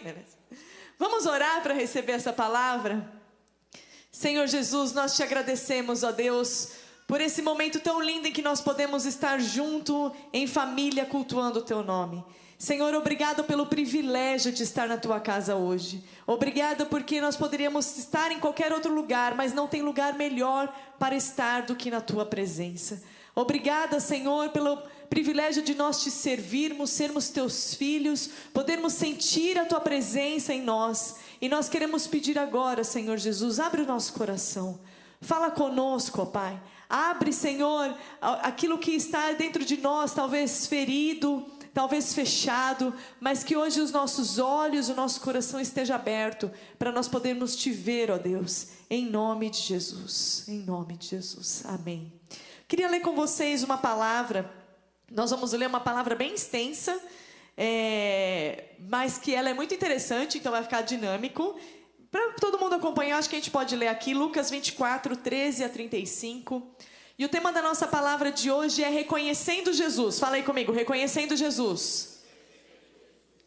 Beleza. Vamos orar para receber essa palavra? Senhor Jesus, nós te agradecemos, ó Deus, por esse momento tão lindo em que nós podemos estar junto em família cultuando o teu nome. Senhor, obrigado pelo privilégio de estar na tua casa hoje. Obrigado porque nós poderíamos estar em qualquer outro lugar, mas não tem lugar melhor para estar do que na tua presença. Obrigada, Senhor, pelo privilégio de nós te servirmos, sermos teus filhos, podermos sentir a tua presença em nós. E nós queremos pedir agora, Senhor Jesus, abre o nosso coração. Fala conosco, ó Pai. Abre, Senhor, aquilo que está dentro de nós, talvez ferido, talvez fechado, mas que hoje os nossos olhos, o nosso coração esteja aberto, para nós podermos te ver, ó Deus, em nome de Jesus, em nome de Jesus, amém. Queria ler com vocês uma palavra, nós vamos ler uma palavra bem extensa, mas que ela é muito interessante, então vai ficar dinâmico, para todo mundo acompanhar. Acho que a gente pode ler aqui, Lucas 24, 13 a 35, e o tema da nossa palavra de hoje é reconhecendo Jesus. Fala aí comigo, reconhecendo Jesus.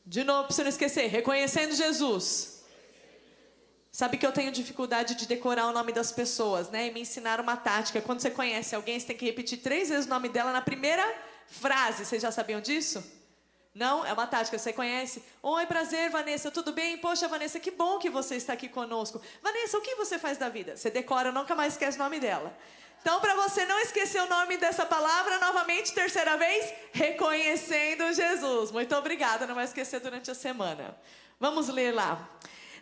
De novo, para você não esquecer, reconhecendo Jesus. Sabe que eu tenho dificuldade de decorar o nome das pessoas, né? E me ensinaram uma tática. Quando você conhece alguém, você tem que repetir 3 vezes o nome dela na primeira frase. Vocês já sabiam disso? Não? É uma tática. Você conhece? Oi, prazer, Vanessa, tudo bem? Poxa, Vanessa, que bom que você está aqui conosco. Vanessa, o que você faz da vida? Você decora, nunca mais esquece o nome dela. Então, para você não esquecer o nome dessa palavra, novamente, terceira vez, reconhecendo Jesus. Muito obrigada, não vai esquecer durante a semana. Vamos ler lá.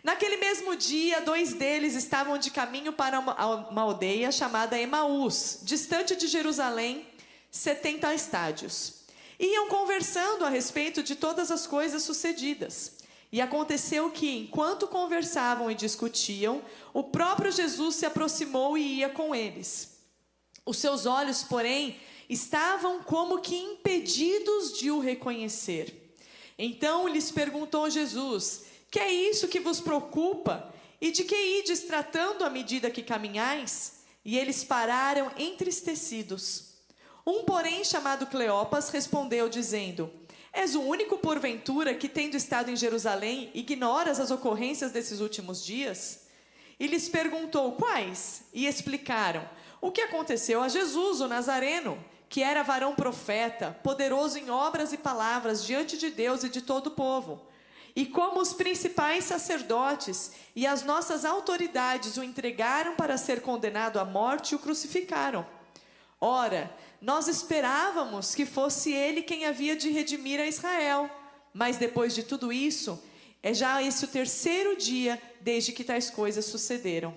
Naquele mesmo dia, 2 deles estavam de caminho para uma aldeia chamada Emaús, distante de Jerusalém, 70 estádios. Iam conversando a respeito de todas as coisas sucedidas. E aconteceu que, enquanto conversavam e discutiam, o próprio Jesus se aproximou e ia com eles. Os seus olhos, porém, estavam como que impedidos de o reconhecer. Então lhes perguntou Jesus: que é isso que vos preocupa? E de que ides tratando à medida que caminhais? E eles pararam entristecidos. Um, porém, chamado Cleopas, respondeu dizendo: és o único, porventura, que, tendo estado em Jerusalém, ignoras as ocorrências desses últimos dias? E lhes perguntou: quais? E explicaram o que aconteceu a Jesus, o Nazareno, que era varão profeta, poderoso em obras e palavras diante de Deus e de todo o povo. E como os principais sacerdotes e as nossas autoridades o entregaram para ser condenado à morte e o crucificaram. Ora, nós esperávamos que fosse ele quem havia de redimir a Israel. Mas depois de tudo isso, é já esse o 3º dia desde que tais coisas sucederam.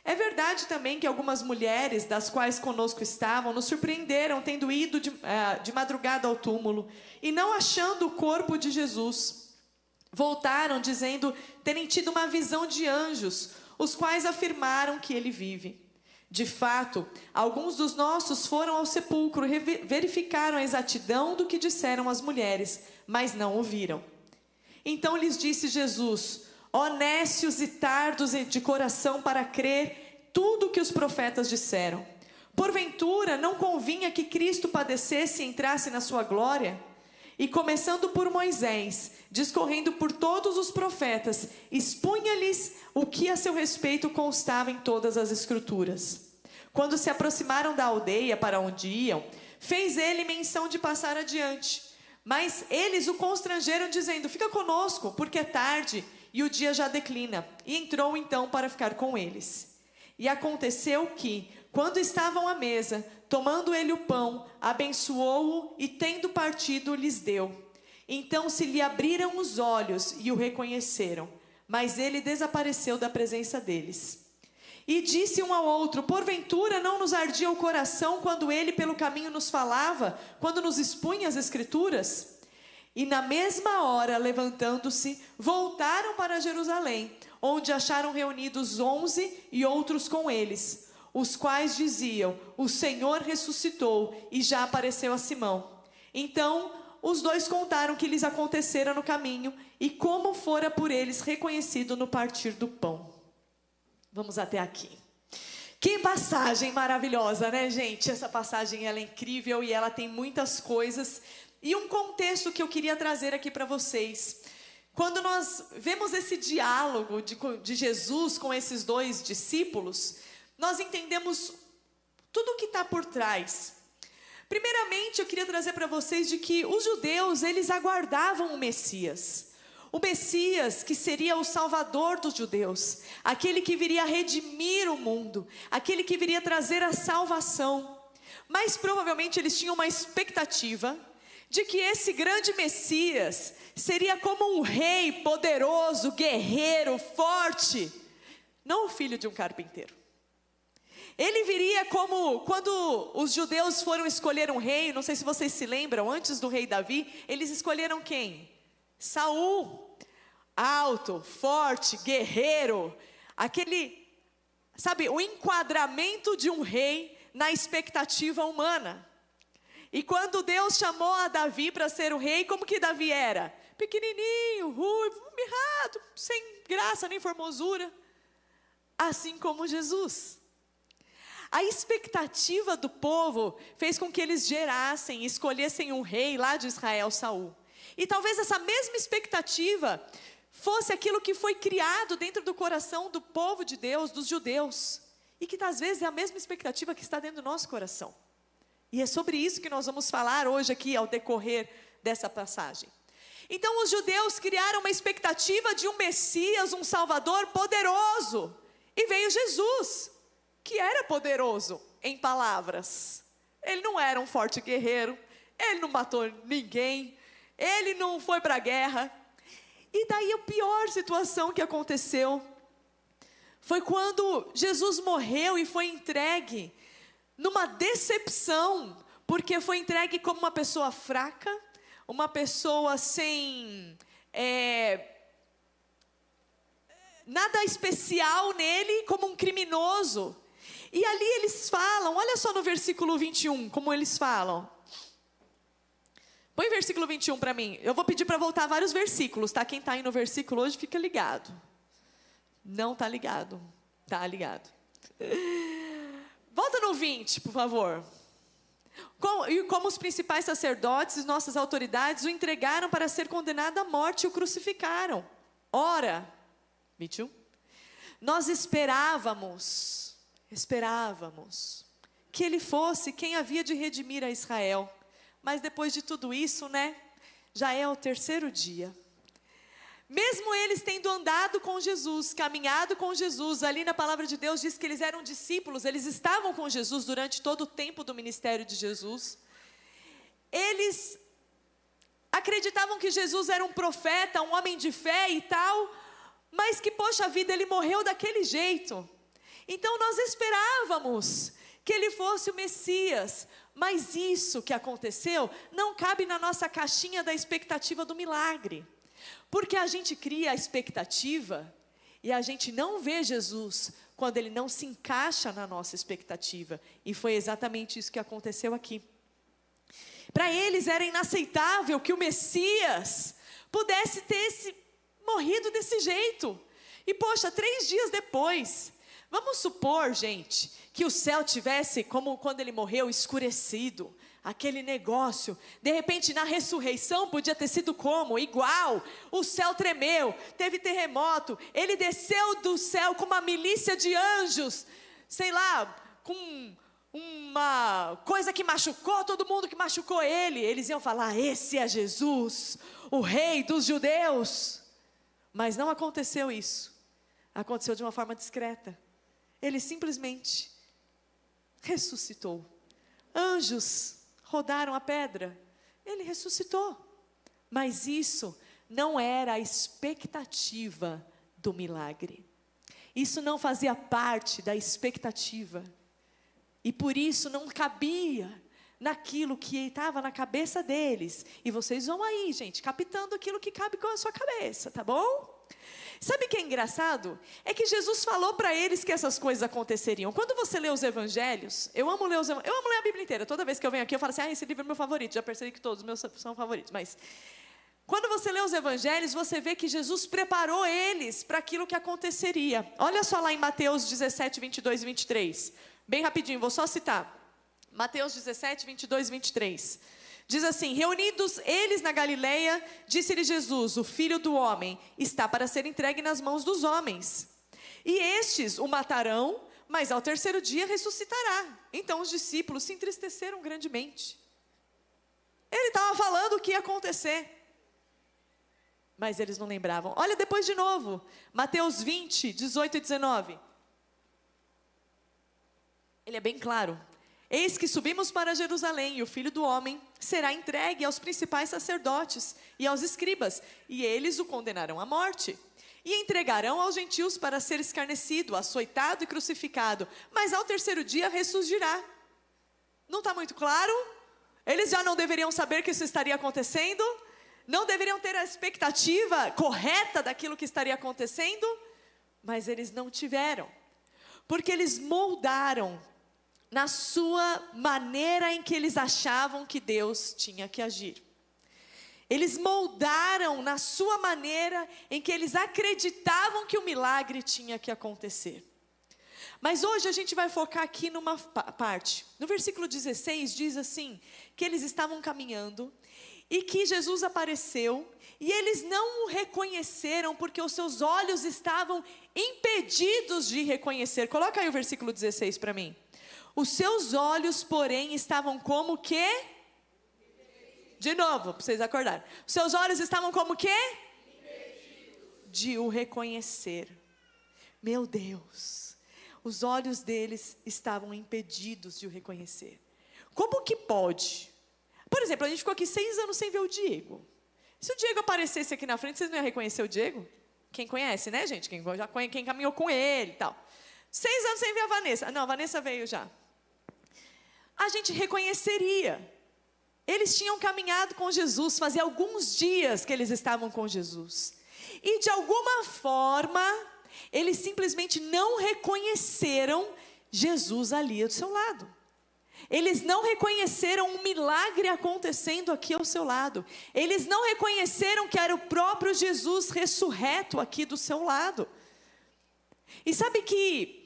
É verdade também que algumas mulheres, das quais conosco estavam, nos surpreenderam, tendo ido de madrugada ao túmulo, e não achando o corpo de Jesus, voltaram dizendo terem tido uma visão de anjos, os quais afirmaram que ele vive. De fato, alguns dos nossos foram ao sepulcro e verificaram a exatidão do que disseram as mulheres, mas não ouviram. Então lhes disse Jesus: ó nécios e tardos de coração para crer tudo o que os profetas disseram. Porventura não convinha que Cristo padecesse e entrasse na sua glória? E começando por Moisés, discorrendo por todos os profetas, expunha-lhes o que a seu respeito constava em todas as Escrituras. Quando se aproximaram da aldeia para onde iam, fez ele menção de passar adiante. Mas eles o constrangeram, dizendo: fica conosco, porque é tarde e o dia já declina. E entrou então para ficar com eles. E aconteceu que, quando estavam à mesa, tomando ele o pão, abençoou-o e, tendo partido, lhes deu. Então se lhe abriram os olhos e o reconheceram, mas ele desapareceu da presença deles. E disse um ao outro: porventura não nos ardia o coração quando ele pelo caminho nos falava, quando nos expunha as Escrituras? E na mesma hora, levantando-se, voltaram para Jerusalém, onde acharam reunidos 11 e outros com eles, os quais diziam: o Senhor ressuscitou e já apareceu a Simão. Então os 2 contaram o que lhes acontecera no caminho e como fora por eles reconhecido no partir do pão. Vamos até aqui. Que passagem maravilhosa, né, gente? Essa passagem, ela é incrível e ela tem muitas coisas. E um contexto que eu queria trazer aqui para vocês. quando nós vemos esse diálogo de Jesus com esses dois discípulos, nós entendemos tudo o que está por trás. Primeiramente, eu queria trazer para vocês de que os judeus, eles aguardavam o Messias. O Messias que seria o Salvador dos judeus, aquele que viria redimir o mundo, aquele que viria trazer a salvação. Mas provavelmente eles tinham uma expectativa de que esse grande Messias seria como um rei poderoso, guerreiro, forte, não o filho de um carpinteiro. Ele viria como quando os judeus foram escolher um rei, não sei se vocês se lembram, antes do rei Davi, eles escolheram quem? Saul, alto, forte, guerreiro, aquele, sabe, o enquadramento de um rei na expectativa humana. E quando Deus chamou a Davi para ser o rei, como que Davi era? Pequenininho, ruivo, mirrado, sem graça nem formosura. Assim como Jesus. A expectativa do povo fez com que eles gerassem, escolhessem um rei lá de Israel, Saul. E talvez essa mesma expectativa fosse aquilo que foi criado dentro do coração do povo de Deus, dos judeus. E que às vezes é a mesma expectativa que está dentro do nosso coração. E é sobre isso que nós vamos falar hoje aqui ao decorrer dessa passagem. Então os judeus criaram uma expectativa de um Messias, um Salvador poderoso. E veio Jesus, que era poderoso em palavras. Ele não era um forte guerreiro, ele não matou ninguém, ele não foi para a guerra. E daí a pior situação que aconteceu foi quando Jesus morreu e foi entregue numa decepção, porque foi entregue como uma pessoa fraca, uma pessoa sem nada especial nele, como um criminoso. E ali eles falam, olha só no versículo 21, como eles falam. Põe o versículo 21 para mim. Eu vou pedir para voltar vários versículos, tá? Quem está aí no versículo hoje, fica ligado. Não está ligado. Está ligado. Volta no 20, por favor. Como os principais sacerdotes e nossas autoridades o entregaram para ser condenado à morte e o crucificaram. Ora, 21, nós esperávamos que ele fosse quem havia de redimir a Israel. Mas depois de tudo isso, né, já é o terceiro dia. Mesmo eles tendo andado com Jesus, caminhado com Jesus, ali na palavra de Deus diz que eles eram discípulos, eles estavam com Jesus durante todo o tempo do ministério de Jesus. Eles acreditavam que Jesus era um profeta, um homem de fé e tal, mas que, poxa vida, ele morreu daquele jeito. Então nós esperávamos que ele fosse o Messias, mas isso que aconteceu não cabe na nossa caixinha da expectativa do milagre. Porque a gente cria a expectativa e a gente não vê Jesus quando ele não se encaixa na nossa expectativa. E foi exatamente isso que aconteceu aqui. Para eles era inaceitável que o Messias pudesse ter morrido desse jeito. E poxa, 3 dias depois, vamos supor, gente, que o céu tivesse, como quando ele morreu, escurecido. Aquele negócio, de repente na ressurreição podia ter sido como? Igual, o céu tremeu, teve terremoto, ele desceu do céu com uma milícia de anjos, sei lá, com uma coisa que machucou todo mundo, que machucou ele. Eles iam falar, esse é Jesus, o rei dos judeus. Mas não aconteceu isso, aconteceu de uma forma discreta. Ele simplesmente ressuscitou. Anjos rodaram a pedra, ele ressuscitou. Mas isso não era a expectativa do milagre. Isso não fazia parte da expectativa. E por isso não cabia naquilo que estava na cabeça deles. E vocês vão aí, gente, captando aquilo que cabe com a sua cabeça, tá bom? Sabe o que é engraçado? É que Jesus falou para eles que essas coisas aconteceriam. Quando você lê os evangelhos, eu amo ler a Bíblia inteira. Toda vez que eu venho aqui eu falo assim, esse livro é meu favorito. Já percebi que todos os meus são favoritos. Mas quando você lê os evangelhos, você vê que Jesus preparou eles para aquilo que aconteceria. Olha só lá em Mateus 17, 22 e 23. Bem rapidinho, vou só citar. Mateus 17, 22 e 23. Diz assim: reunidos eles na Galileia, disse-lhe Jesus: o Filho do Homem está para ser entregue nas mãos dos homens. E estes o matarão, mas ao terceiro dia ressuscitará. Então os discípulos se entristeceram grandemente. Ele estava falando o que ia acontecer, mas eles não lembravam. Olha depois de novo, Mateus 20, 18 e 19. Ele é bem claro. Eis que subimos para Jerusalém, e o Filho do Homem será entregue aos principais sacerdotes e aos escribas, e eles o condenarão à morte. E entregarão aos gentios para ser escarnecido, açoitado e crucificado, mas ao terceiro dia ressurgirá. Não está muito claro? Eles já não deveriam saber que isso estaria acontecendo? Não deveriam ter a expectativa correta daquilo que estaria acontecendo? Mas eles não tiveram, porque eles moldaram na sua maneira em que eles achavam que Deus tinha que agir. Eles moldaram na sua maneira em que eles acreditavam que o milagre tinha que acontecer. Mas hoje a gente vai focar aqui numa parte. No versículo 16 diz assim, que eles estavam caminhando e que Jesus apareceu e eles não o reconheceram porque os seus olhos estavam impedidos de reconhecer. Coloca aí o versículo 16 para mim. Os seus olhos, porém, estavam como que? De novo, para vocês acordarem. Os seus olhos estavam como que? De o reconhecer. Meu Deus. Os olhos deles estavam impedidos de o reconhecer. Como que pode? Por exemplo, a gente ficou aqui 6 anos sem ver o Diego. Se o Diego aparecesse aqui na frente, vocês não iam reconhecer o Diego? Quem conhece, né, gente? Quem caminhou com ele e tal. 6 anos sem ver a Vanessa. Não, a Vanessa veio já. A gente reconheceria. Eles tinham caminhado com Jesus, fazia alguns dias que eles estavam com Jesus. E de alguma forma, eles simplesmente não reconheceram Jesus ali do seu lado. Eles não reconheceram um milagre acontecendo aqui ao seu lado. Eles não reconheceram que era o próprio Jesus ressurreto aqui do seu lado. E sabe que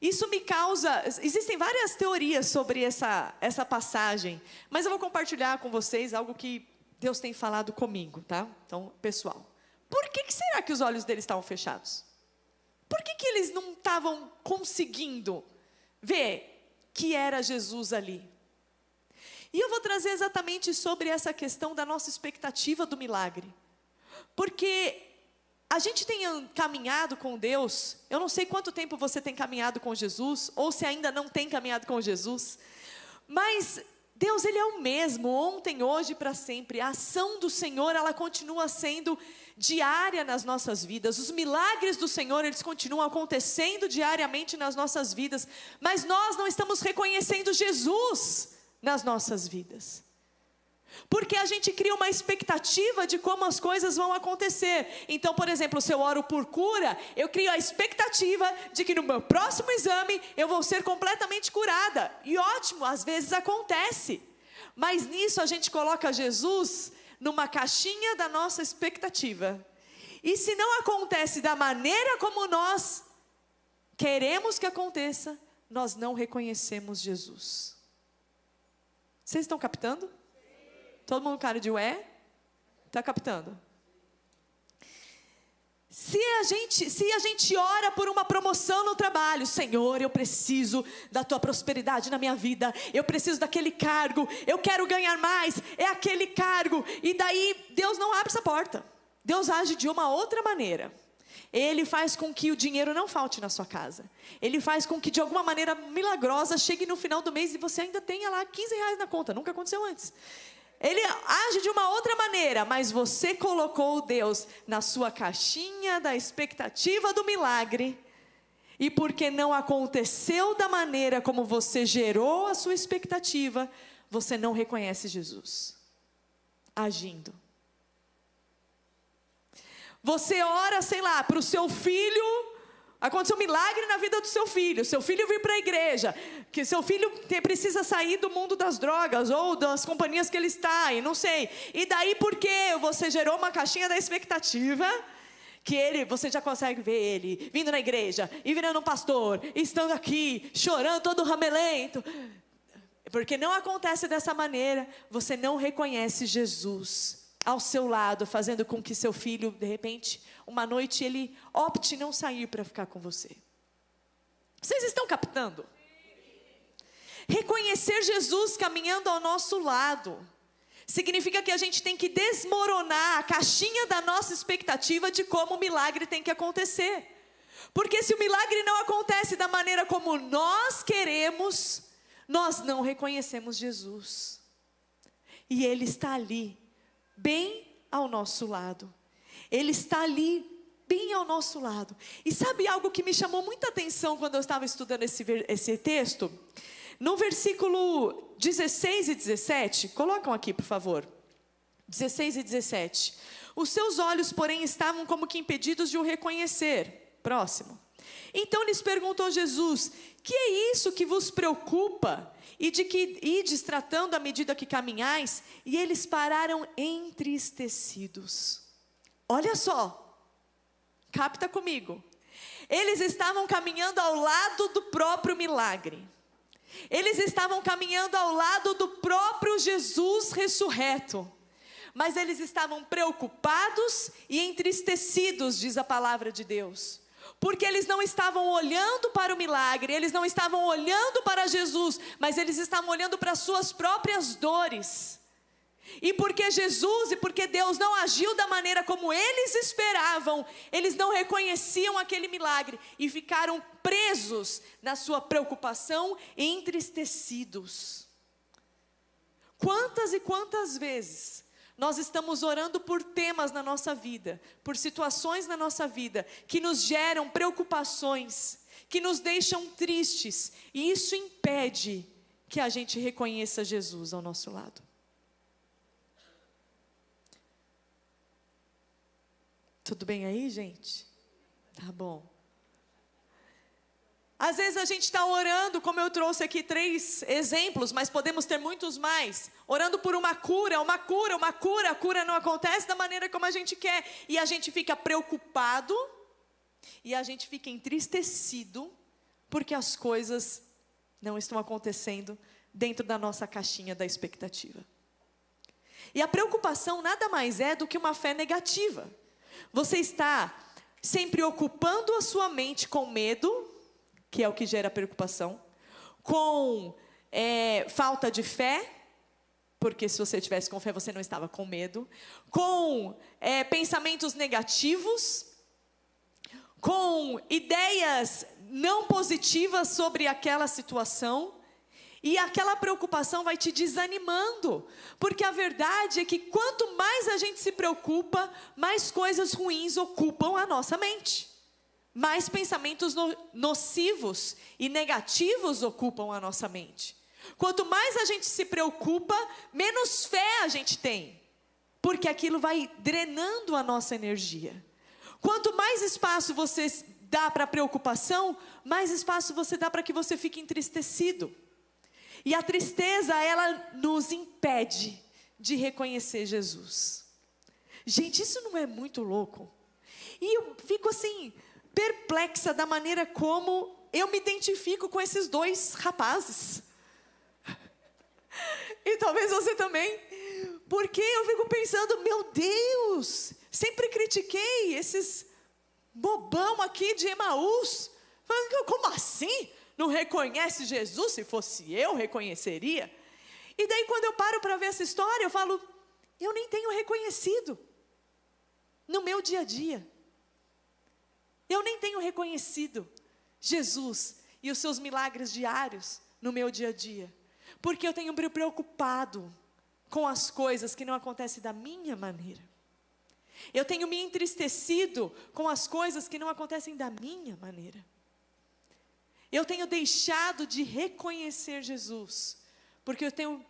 isso me causa... Existem várias teorias sobre essa passagem, mas eu vou compartilhar com vocês algo que Deus tem falado comigo, tá? Então, pessoal, por que será que os olhos deles estavam fechados? Por que eles não estavam conseguindo ver que era Jesus ali? E eu vou trazer exatamente sobre essa questão da nossa expectativa do milagre. Porque a gente tem caminhado com Deus, eu não sei quanto tempo você tem caminhado com Jesus, ou se ainda não tem caminhado com Jesus, mas Deus, Ele é o mesmo, ontem, hoje e para sempre. A ação do Senhor, ela continua sendo diária nas nossas vidas. Os milagres do Senhor, eles continuam acontecendo diariamente nas nossas vidas, mas nós não estamos reconhecendo Jesus nas nossas vidas. Porque a gente cria uma expectativa de como as coisas vão acontecer. Então, por exemplo, se eu oro por cura, eu crio a expectativa de que no meu próximo exame eu vou ser completamente curada. E ótimo, às vezes acontece. Mas nisso a gente coloca Jesus numa caixinha da nossa expectativa. E se não acontece da maneira como nós queremos que aconteça, nós não reconhecemos Jesus. Vocês estão captando? Todo mundo cara de ué? Está captando? Se a gente ora por uma promoção no trabalho, Senhor, eu preciso da tua prosperidade na minha vida, eu preciso daquele cargo, eu quero ganhar mais, é aquele cargo, e daí Deus não abre essa porta. Deus age de uma outra maneira. Ele faz com que o dinheiro não falte na sua casa. Ele faz com que de alguma maneira milagrosa chegue no final do mês e você ainda tenha lá 15 reais na conta. Nunca aconteceu antes. Ele age de uma outra maneira, mas você colocou Deus na sua caixinha da expectativa do milagre, e porque não aconteceu da maneira como você gerou a sua expectativa, você não reconhece Jesus agindo. Você ora, sei lá, para o seu filho, aconteceu um milagre na vida do seu filho vir para a igreja, que seu filho precisa sair do mundo das drogas, ou das companhias que ele está, e não sei, e daí porque você gerou uma caixinha da expectativa, que você já consegue ver ele, vindo na igreja, e virando um pastor, estando aqui, chorando todo ramelento, Porque não acontece dessa maneira, você não reconhece Jesus ao seu lado, fazendo com que seu filho, de repente, uma noite ele opte não sair para ficar com você. Vocês estão captando? Reconhecer Jesus caminhando ao nosso lado significa que a gente tem que desmoronar a caixinha da nossa expectativa de como o milagre tem que acontecer. Porque se o milagre não acontece da maneira como nós queremos, nós não reconhecemos Jesus. E Ele está ali, bem ao nosso lado. Ele está ali, bem ao nosso lado. E sabe algo que me chamou muita atenção quando eu estava estudando esse texto? No versículo 16 e 17, colocam aqui por favor, 16 e 17. Os seus olhos, porém, estavam como que impedidos de o reconhecer. Próximo. Então lhes perguntou Jesus: que é isso que vos preocupa? E de que ides tratando à medida que caminhais? E eles pararam entristecidos. Olha só, capta comigo. Eles estavam caminhando ao lado do próprio milagre. Eles estavam caminhando ao lado do próprio Jesus ressurreto. Mas eles estavam preocupados e entristecidos, diz a palavra de Deus. Porque eles não estavam olhando para o milagre, eles não estavam olhando para Jesus, mas eles estavam olhando para as suas próprias dores. E porque Jesus e porque Deus não agiu da maneira como eles esperavam, eles não reconheciam aquele milagre e ficaram presos na sua preocupação e entristecidos. Quantas e quantas vezes nós estamos orando por temas na nossa vida, por situações na nossa vida, que nos geram preocupações, que nos deixam tristes, e isso impede que a gente reconheça Jesus ao nosso lado. Tudo bem aí, gente? Tá bom. Às vezes a gente está orando, como eu trouxe aqui 3 exemplos, mas podemos ter muitos mais. Orando por uma cura, a cura não acontece da maneira como a gente quer. E a gente fica preocupado, e a gente fica entristecido, porque as coisas não estão acontecendo dentro da nossa caixinha da expectativa. E a preocupação nada mais é do que uma fé negativa. Você está sempre ocupando a sua mente com medo, que é o que gera preocupação, com falta de fé, porque se você tivesse com fé, você não estava com medo, com pensamentos negativos, com ideias não positivas sobre aquela situação, e aquela preocupação vai te desanimando, porque a verdade é que quanto mais a gente se preocupa, mais coisas ruins ocupam a nossa mente. Mais pensamentos nocivos e negativos ocupam a nossa mente. Quanto mais a gente se preocupa, menos fé a gente tem, porque aquilo vai drenando a nossa energia. Quanto mais espaço você dá para a preocupação, mais espaço você dá para que você fique entristecido. E a tristeza, ela nos impede de reconhecer Jesus. Gente, isso não é muito louco? E eu fico assim, perplexa da maneira como eu me identifico com esses 2 rapazes. E talvez você também. Porque eu fico pensando, meu Deus, sempre critiquei esses bobão aqui de Emaús. Como assim? Não reconhece Jesus? Se fosse eu, reconheceria. E daí quando eu paro para ver essa história, eu falo, eu nem tenho reconhecido no meu dia a dia. Eu nem tenho reconhecido Jesus e os seus milagres diários no meu dia a dia. Porque eu tenho me preocupado com as coisas que não acontecem da minha maneira. Eu tenho me entristecido com as coisas que não acontecem da minha maneira. Eu tenho deixado de reconhecer Jesus, porque eu tenho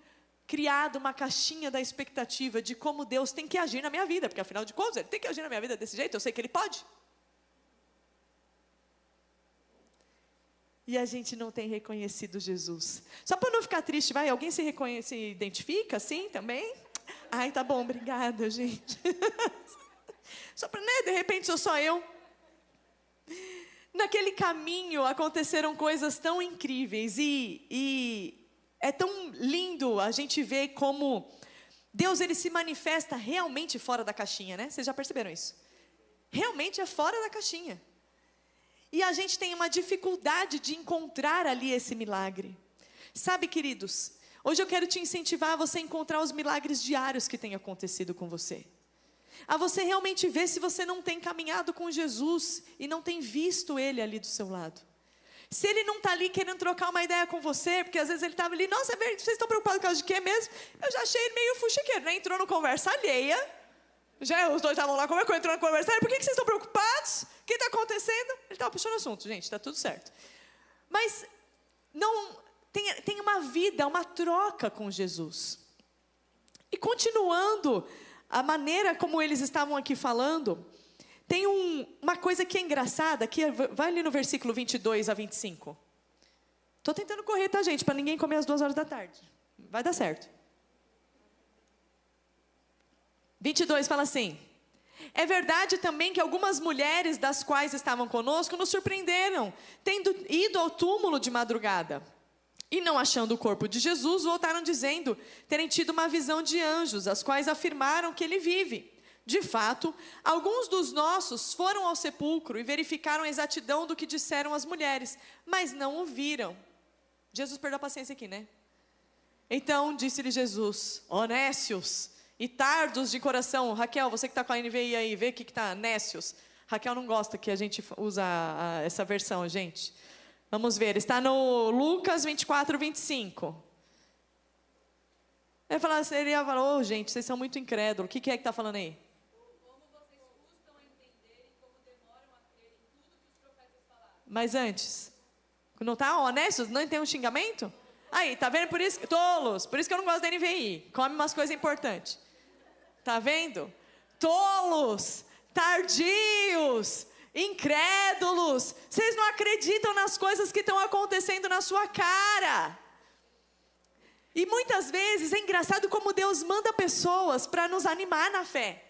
criado uma caixinha da expectativa de como Deus tem que agir na minha vida, porque afinal de contas, Ele tem que agir na minha vida desse jeito, eu sei que Ele pode. E a gente não tem reconhecido Jesus. Só para não ficar triste, vai, alguém se identifica assim também? Ai, tá bom, obrigada, gente. Só para, né, de repente sou só eu. Naquele caminho aconteceram coisas tão incríveis e É tão lindo a gente ver como Deus, ele se manifesta realmente fora da caixinha, né? Vocês já perceberam isso? Realmente é fora da caixinha. E a gente tem uma dificuldade de encontrar ali esse milagre. Sabe, queridos, hoje eu quero te incentivar a você encontrar os milagres diários que têm acontecido com você. A você realmente ver se você não tem caminhado com Jesus e não tem visto Ele ali do seu lado. Se Ele não está ali querendo trocar uma ideia com você, porque às vezes Ele estava ali, nossa, vocês estão preocupados por causa de quê mesmo? Eu já achei ele meio fuxiqueiro, né? Entrou no conversa alheia, já os dois estavam lá, como é que entrou na conversa alheia? Por que vocês estão preocupados? O que está acontecendo? Ele estava puxando o assunto, gente, está tudo certo. Mas não tem uma vida, uma troca com Jesus. E continuando a maneira como eles estavam aqui falando, tem uma coisa que é engraçada, que vai ali no versículo 22 a 25. Estou tentando correr, tá, gente? Para ninguém comer às 2 horas da tarde. Vai dar certo. 22 fala assim: é verdade também que algumas mulheres das quais estavam conosco nos surpreenderam, tendo ido ao túmulo de madrugada. E não achando o corpo de Jesus, voltaram dizendo terem tido uma visão de anjos, as quais afirmaram que ele vive. De fato, alguns dos nossos foram ao sepulcro e verificaram a exatidão do que disseram as mulheres, mas não o viram. Jesus perdeu a paciência aqui, né? Então disse-lhe Jesus: ó nécios e tardos de coração. Raquel, você que está com a NVI aí, vê o que está, nécios. Raquel não gosta que a gente usa essa versão, gente. Vamos ver, está no Lucas 24, 25. Ele ia falar, ô gente, vocês são muito incrédulos. O que é que está falando aí? Como vocês custam a entender e como demoram a crer em tudo que os profetas falaram. Mas antes, não está honesto? Não tem um xingamento? Aí, tá vendo? Por isso, tolos, por isso que eu não gosto da NVI. Come umas coisas importantes. Tá vendo? Tolos, tardios, incrédulos, vocês não acreditam nas coisas que estão acontecendo na sua cara. E muitas vezes é engraçado como Deus manda pessoas para nos animar na fé.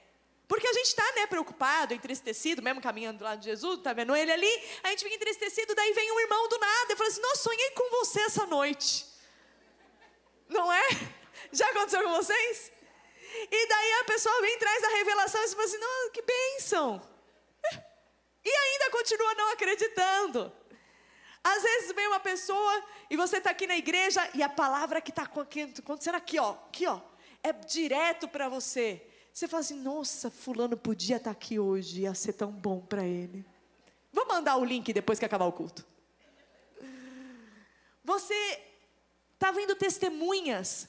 Porque a gente está, né, preocupado, entristecido, mesmo caminhando do lado de Jesus, tá vendo ele ali, a gente fica entristecido, daí vem um irmão do nada e fala assim: nossa, sonhei com você essa noite. Não é? Já aconteceu com vocês? E daí a pessoa vem, traz a revelação e fala assim: não, que bênção. E ainda continua não acreditando. Às vezes vem uma pessoa e você está aqui na igreja e a palavra que está acontecendo aqui, ó, é direto para você. Você fala assim: nossa, fulano podia estar aqui hoje, ia ser tão bom para ele. Vou mandar o link depois que acabar o culto. Você está vendo testemunhas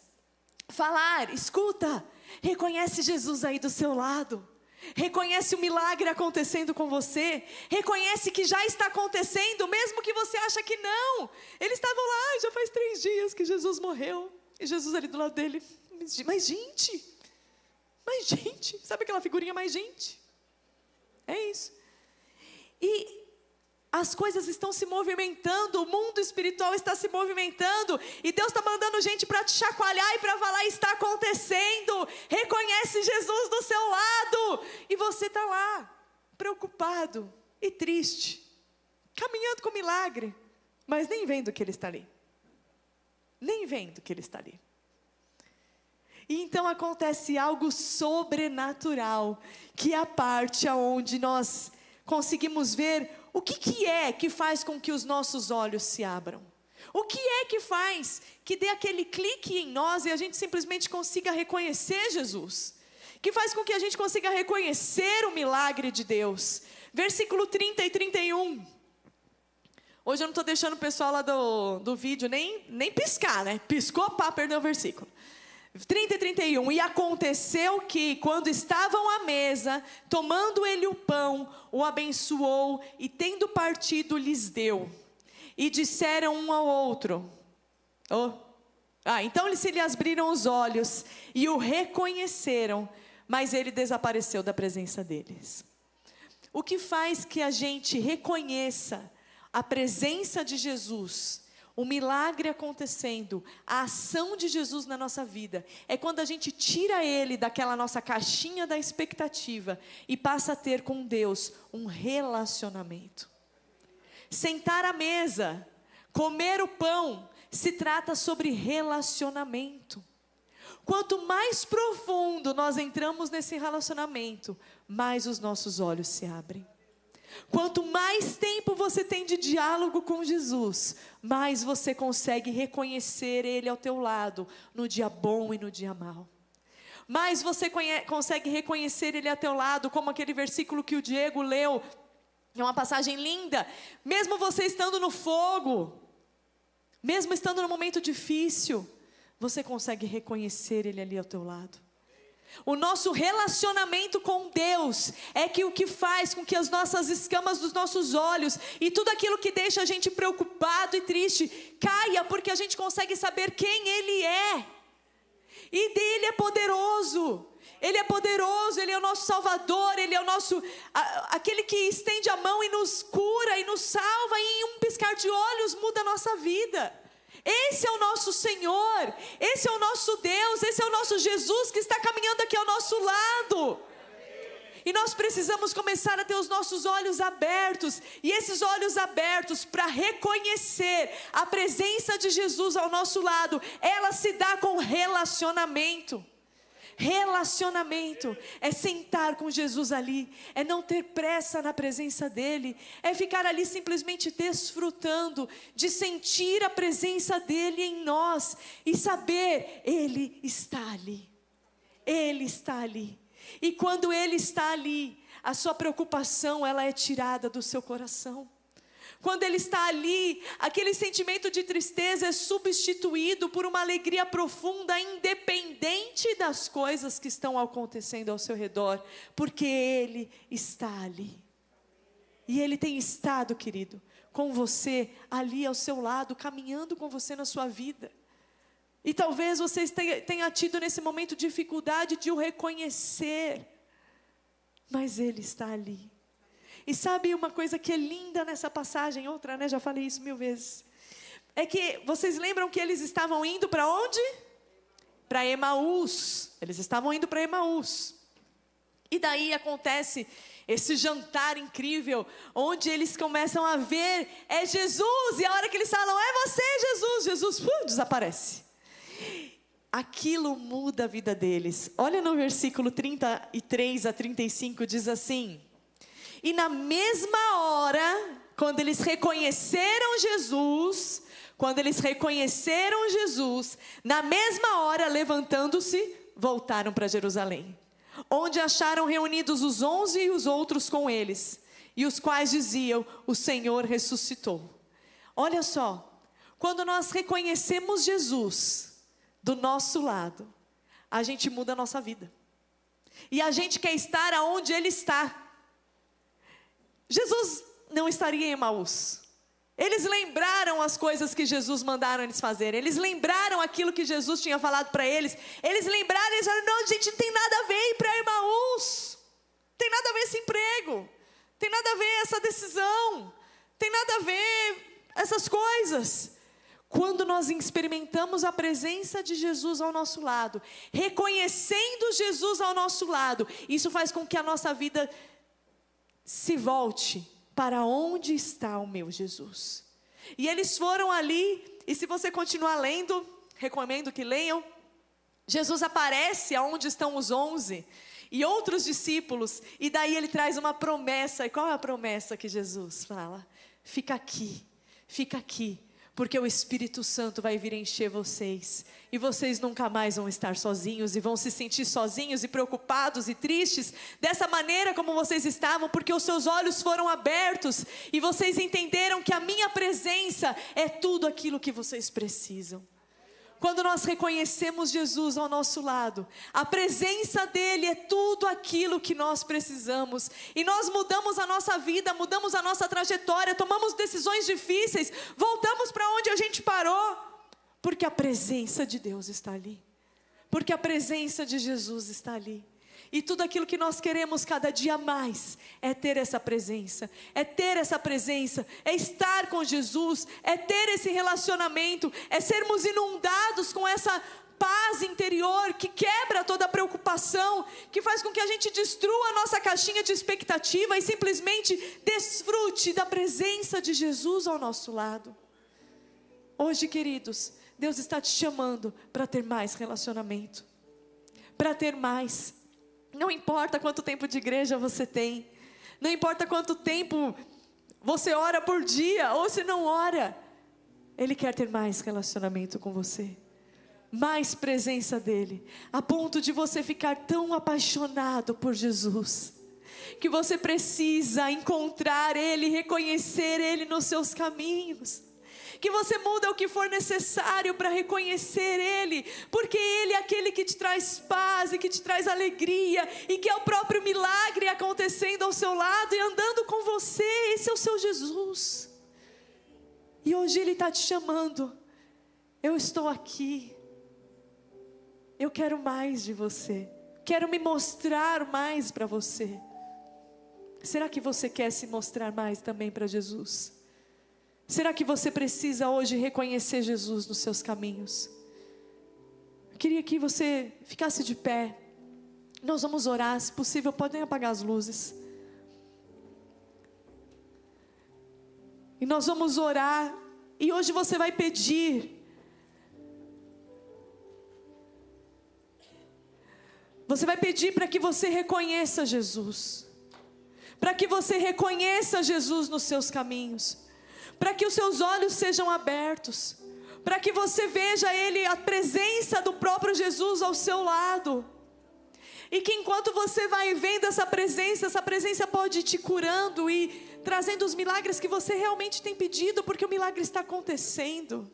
falar, escuta, reconhece Jesus aí do seu lado. Reconhece o milagre acontecendo com você. Reconhece que já está acontecendo, mesmo que você acha que não. Eles estavam lá, já faz 3 dias que Jesus morreu. E Jesus ali do lado dele. Mas gente, sabe aquela figurinha mais gente? É isso. E as coisas estão se movimentando, o mundo espiritual está se movimentando, e Deus está mandando gente para te chacoalhar e para falar: está acontecendo, reconhece Jesus do seu lado, e você está lá, preocupado e triste, caminhando com milagre, mas nem vendo que Ele está ali, E então acontece algo sobrenatural, que é a parte onde nós conseguimos ver o que é que faz com que os nossos olhos se abram. O que é que faz que dê aquele clique em nós e a gente simplesmente consiga reconhecer Jesus? Que faz com que a gente consiga reconhecer o milagre de Deus. Versículo 30 e 31. Hoje eu não estou deixando o pessoal lá do vídeo nem piscar, né? Piscou, pá, perdeu o versículo. 30 e 31, e aconteceu que, quando estavam à mesa, tomando ele o pão, o abençoou, e tendo partido, lhes deu. E disseram um ao outro, então se lhe abriram os olhos, e o reconheceram, mas ele desapareceu da presença deles. O que faz que a gente reconheça a presença de Jesus, o milagre acontecendo, a ação de Jesus na nossa vida, é quando a gente tira Ele daquela nossa caixinha da expectativa e passa a ter com Deus um relacionamento. Sentar à mesa, comer o pão, se trata sobre relacionamento. Quanto mais profundo nós entramos nesse relacionamento, mais os nossos olhos se abrem. Quanto mais tempo você tem de diálogo com Jesus, mais você consegue reconhecer Ele ao teu lado, no dia bom e no dia mau. Mais você consegue reconhecer Ele ao teu lado, como aquele versículo que o Diego leu, é uma passagem linda. Mesmo você estando no fogo, mesmo estando num momento difícil, você consegue reconhecer Ele ali ao teu lado. O nosso relacionamento com Deus é que o que faz com que as nossas escamas dos nossos olhos e tudo aquilo que deixa a gente preocupado e triste caia, porque a gente consegue saber quem Ele é. E dele é poderoso. Ele é poderoso, Ele é o nosso Salvador, Ele é o nosso, aquele que estende a mão e nos cura e nos salva, e em um piscar de olhos muda a nossa vida. Esse é o nosso Senhor, esse é o nosso Deus, esse é o nosso Jesus que está caminhando aqui ao nosso lado. E nós precisamos começar a ter os nossos olhos abertos, e esses olhos abertos para reconhecer a presença de Jesus ao nosso lado, ela se dá com relacionamento. Relacionamento é sentar com Jesus ali, é não ter pressa na presença dEle, é ficar ali simplesmente desfrutando de sentir a presença dEle em nós e saber, Ele está ali, Ele está ali. E quando Ele está ali, a sua preocupação ela é tirada do seu coração. Quando Ele está ali, aquele sentimento de tristeza é substituído por uma alegria profunda, independente das coisas que estão acontecendo ao seu redor, porque Ele está ali. E Ele tem estado, querido, com você, ali ao seu lado, caminhando com você na sua vida. E talvez você tenha tido nesse momento dificuldade de o reconhecer, mas Ele está ali. E sabe uma coisa que é linda nessa passagem, outra, né? Já falei isso 1000 vezes. É que, vocês lembram que eles estavam indo para onde? Para Emaús. Eles estavam indo para Emaús. E daí acontece esse jantar incrível, onde eles começam a ver, é Jesus. E a hora que eles falam, é você, Jesus. Jesus desaparece. Aquilo muda a vida deles. Olha no versículo 33 a 35, diz assim: e na mesma hora, quando eles reconheceram Jesus, na mesma hora, levantando-se, voltaram para Jerusalém, onde acharam reunidos os 11 e os outros com eles, e os quais diziam, o Senhor ressuscitou. Olha só, quando nós reconhecemos Jesus do nosso lado, a gente muda a nossa vida, e a gente quer estar aonde Ele está. Jesus não estaria em Emaús. Eles lembraram as coisas que Jesus mandaram eles fazerem. Eles lembraram aquilo que Jesus tinha falado para eles. Eles lembraram, eles falaram, não, gente, não tem nada a ver ir para Emaús. Tem nada a ver esse emprego. Tem nada a ver essa decisão. Tem nada a ver essas coisas. Quando nós experimentamos a presença de Jesus ao nosso lado, reconhecendo Jesus ao nosso lado, isso faz com que a nossa vida se volte para onde está o meu Jesus. E eles foram ali, e se você continuar lendo, recomendo que leiam, Jesus aparece aonde estão os 11 e outros discípulos, e daí Ele traz uma promessa. E qual é a promessa que Jesus fala? Fica aqui, porque o Espírito Santo vai vir encher vocês, e vocês nunca mais vão estar sozinhos, e vão se sentir sozinhos e preocupados e tristes, dessa maneira como vocês estavam, porque os seus olhos foram abertos, e vocês entenderam que a minha presença é tudo aquilo que vocês precisam. Quando nós reconhecemos Jesus ao nosso lado, a presença dEle é tudo aquilo que nós precisamos. E nós mudamos a nossa vida, mudamos a nossa trajetória, tomamos decisões difíceis, voltamos para onde a gente parou. Porque a presença de Deus está ali. Porque a presença de Jesus está ali. E tudo aquilo que nós queremos cada dia mais é ter essa presença, é estar com Jesus, é ter esse relacionamento, é sermos inundados com essa paz interior que quebra toda a preocupação, que faz com que a gente destrua a nossa caixinha de expectativa e simplesmente desfrute da presença de Jesus ao nosso lado. Hoje, queridos, Deus está te chamando para ter mais relacionamento, para ter mais. Não importa quanto tempo de igreja você tem, não importa quanto tempo você ora por dia, ou se não ora, Ele quer ter mais relacionamento com você, mais presença dEle, a ponto de você ficar tão apaixonado por Jesus, que você precisa encontrar Ele, reconhecer Ele nos seus caminhos, que você muda o que for necessário para reconhecer Ele, porque Ele é aquele que te traz paz e que te traz alegria, e que é o próprio milagre acontecendo ao seu lado e andando com você. Esse é o seu Jesus, e hoje Ele está te chamando. Eu estou aqui, eu quero mais de você, quero me mostrar mais para você. Será que você quer se mostrar mais também para Jesus? Será que você precisa hoje reconhecer Jesus nos seus caminhos? Eu queria que você ficasse de pé. Nós vamos orar, se possível, podem apagar as luzes. E nós vamos orar, e hoje você vai pedir. Você vai pedir para que você reconheça Jesus, para que você reconheça Jesus nos seus caminhos, para que os seus olhos sejam abertos, para que você veja Ele, a presença do próprio Jesus ao seu lado, e que enquanto você vai vendo essa presença pode ir te curando e trazendo os milagres que você realmente tem pedido, porque o milagre está acontecendo.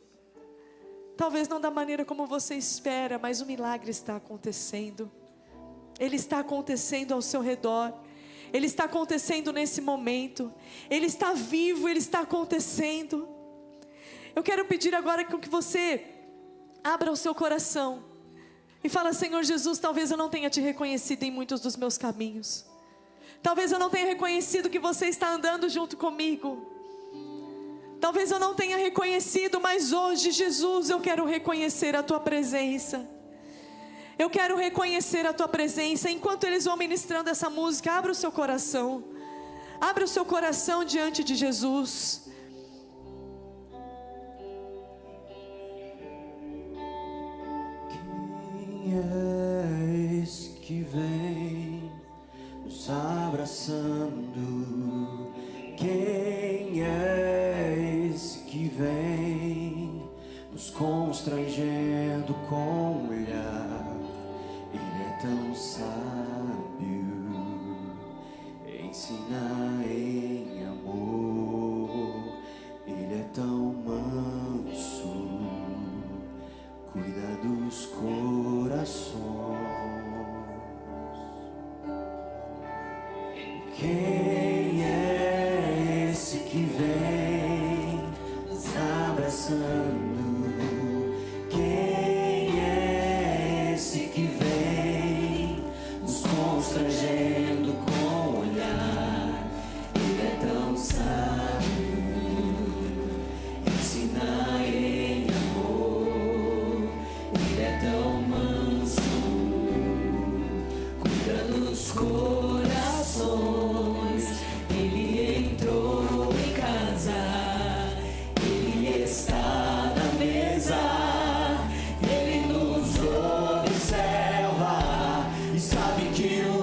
Talvez não da maneira como você espera, mas o milagre está acontecendo. Ele está acontecendo ao seu redor. Ele está acontecendo nesse momento. Ele está vivo, Ele está acontecendo. Eu quero pedir agora que você abra o seu coração e fala: Senhor Jesus, talvez eu não tenha te reconhecido em muitos dos meus caminhos. Talvez eu não tenha reconhecido que você está andando junto comigo. Talvez eu não tenha reconhecido, mas hoje, Jesus, eu quero reconhecer a Tua presença. Eu quero reconhecer a Tua presença. Enquanto eles vão ministrando essa música, abra o seu coração. Abra o seu coração diante de Jesus. Quem é esse que vem nos abraçando? Quem é esse que vem nos constrangendo com o olhar? Ele é tão sábio, ensina em amor. Ele é tão manso, cuida dos corações. Quem é esse que vem nos abraçando? Quem é esse que vem nos constrangendo com o olhar? Ele é tão sábio, ensina em amor. Ele é tão manso, cuida dos corações. Ele entrou em casa, Ele está na mesa, Ele nos observa e sabe que o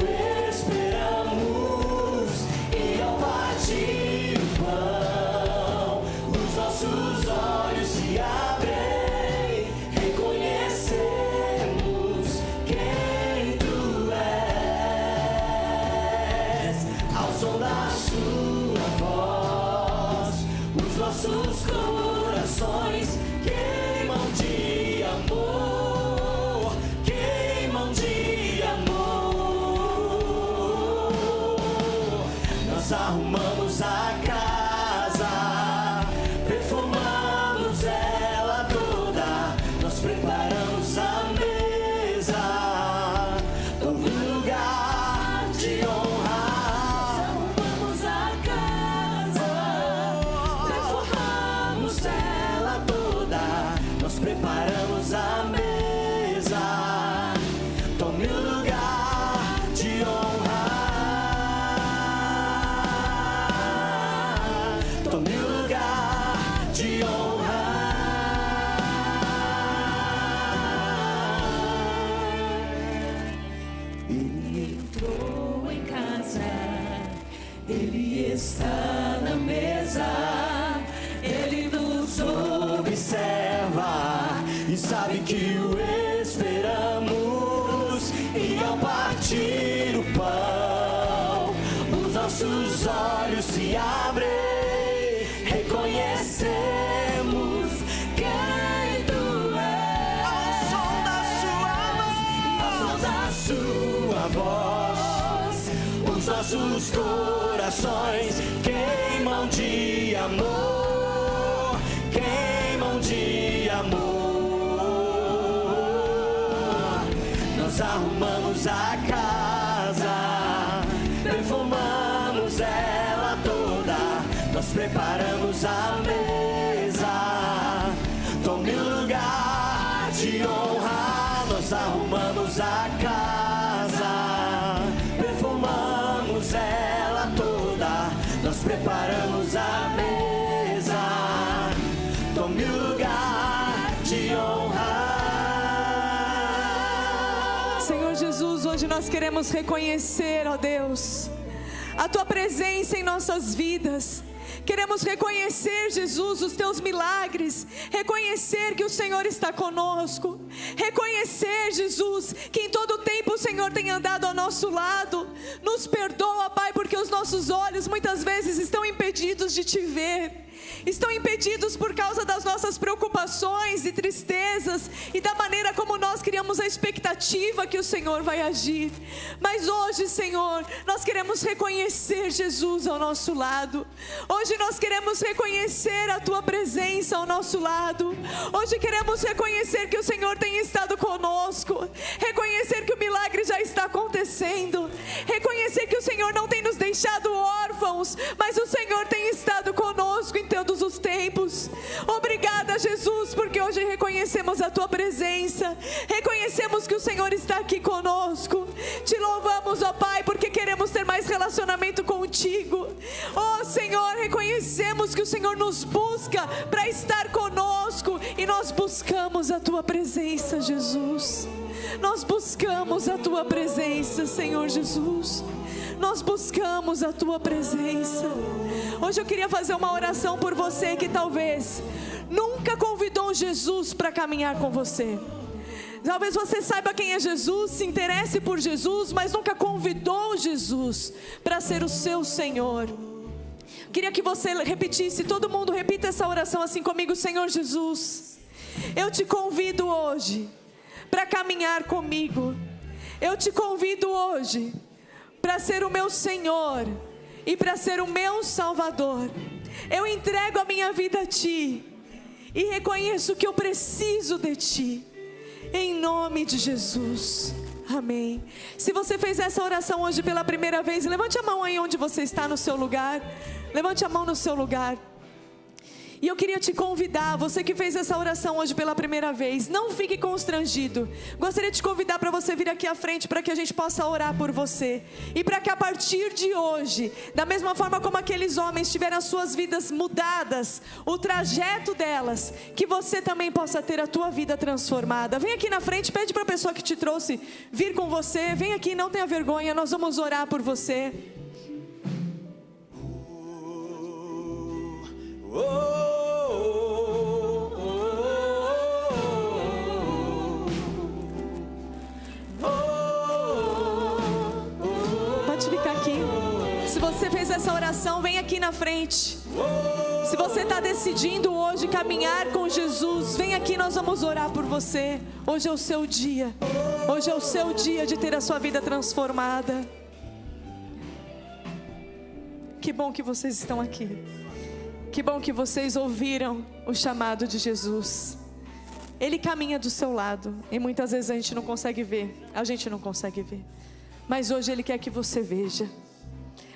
esperamos. E ao partir o pão, os nossos olhos se abrem, reconhecemos quem Tu és. Ao som da Sua voz, os nossos corações queimam de amor, queimam de amor. Nós arrumamos a casa, perfumamos ela toda, nós preparamos a mesa, novo lugar de honra. Arrumamos a casa, perfumamos ela toda, nós preparamos a mesa. Tome o lugar de honra. Tome o lugar de honra. sabe que o esperamos, e ao partir o pão, os nossos olhos se abrem, reconhecemos quem tu és. Ao som da sua voz, os nossos corações queimam de amor, queimam de amor. Nós arrumamos a casa, perfumamos ela toda, nós preparamos a mesa, tome o lugar de honra. Nós arrumamos a casa, perfumamos ela toda, nós preparamos a mesa, tome o lugar de honra. Senhor Jesus, hoje nós queremos reconhecer, ó Deus, a Tua presença em nossas vidas. Queremos reconhecer, Jesus, os Teus milagres, reconhecer que o Senhor está conosco, reconhecer, Jesus, que em todo tempo o Senhor tem andado ao nosso lado. Nos perdoa, Pai, porque os nossos olhos muitas vezes estão impedidos de Te ver, estão impedidos por causa das nossas preocupações e tristezas e da maneira como nós criamos a expectativa que o Senhor vai agir. Mas hoje, Senhor, nós queremos reconhecer Jesus ao nosso lado. Hoje nós queremos reconhecer a Tua presença ao nosso lado. Hoje queremos reconhecer que o Senhor tem estado conosco, reconhecer que o milagre já está acontecendo, reconhecer que o Senhor não tem nos deixado órfãos, mas o Senhor tem estado conosco em todos os tempos. Obrigada, Jesus, porque hoje reconhecemos a Tua presença, reconhecemos que o Senhor está aqui conosco. Te louvamos, ó Pai, porque queremos ter mais relacionamento contigo. Ó Senhor, reconhecemos que o Senhor nos busca para estar conosco, e nós buscamos a Tua presença, Jesus. Nós buscamos a Tua presença, Senhor Jesus. Nós buscamos a Tua presença. Hoje eu queria fazer uma oração por você que talvez nunca convidou Jesus para caminhar com você. Talvez você saiba quem é Jesus, se interesse por Jesus, mas nunca convidou Jesus para ser o seu Senhor. Queria que você repetisse, todo mundo repita essa oração assim comigo. Senhor Jesus, eu te convido hoje para caminhar comigo. Eu te convido hoje para ser o meu Senhor e para ser o meu Salvador. Eu entrego a minha vida a Ti e reconheço que eu preciso de Ti, em nome de Jesus, amém. Se você fez essa oração hoje pela primeira vez, levante a mão aí onde você está no seu lugar, levante a mão no seu lugar. E eu queria te convidar, você que fez essa oração hoje pela primeira vez, não fique constrangido. Gostaria de te convidar para você vir aqui à frente, para que a gente possa orar por você. E para que a partir de hoje, da mesma forma como aqueles homens tiveram as suas vidas mudadas, o trajeto delas, que você também possa ter a tua vida transformada. Vem aqui na frente, pede para a pessoa que te trouxe vir com você. Vem aqui, não tenha vergonha, nós vamos orar por você. Pode ficar aqui. Se você fez essa oração, vem aqui na frente. Se você está decidindo hoje caminhar com Jesus, vem aqui, nós vamos orar por você. Hoje é o seu dia. Hoje é o seu dia de ter a sua vida transformada. Que bom que vocês estão aqui. Que bom que vocês ouviram o chamado de Jesus. Ele caminha do seu lado e muitas vezes a gente não consegue ver. A gente não consegue ver. Mas hoje Ele quer que você veja.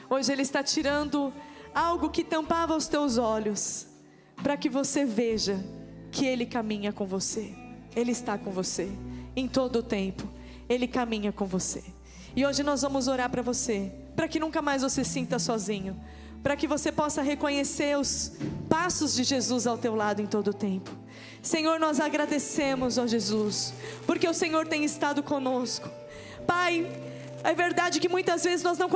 Hoje Ele está tirando algo que tampava os teus olhos, para que você veja que Ele caminha com você. Ele está com você em todo o tempo. Ele caminha com você. E hoje nós vamos orar para você, para que nunca mais você se sinta sozinho, para que você possa reconhecer os passos de Jesus ao teu lado em todo o tempo. Senhor, nós agradecemos, ó Jesus, porque o Senhor tem estado conosco. Pai, É verdade que muitas vezes nós não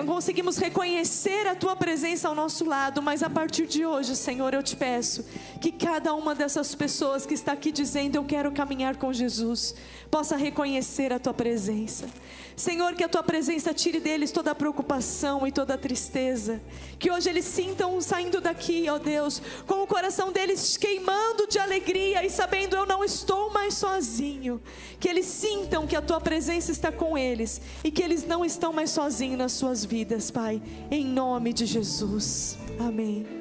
conseguimos reconhecer a Tua presença ao nosso lado, mas a partir de hoje, Senhor, eu te peço que cada uma dessas pessoas que está aqui dizendo eu quero caminhar com Jesus, possa reconhecer a Tua presença. Senhor, que a Tua presença tire deles toda a preocupação e toda a tristeza, que hoje eles sintam saindo daqui, ó Deus, com o coração deles queimando de alegria e sabendo eu não estou mais sozinho, que eles sintam que a Tua presença está com eles e que eles não estão mais sozinhos nas suas vidas, Pai, em nome de Jesus, amém.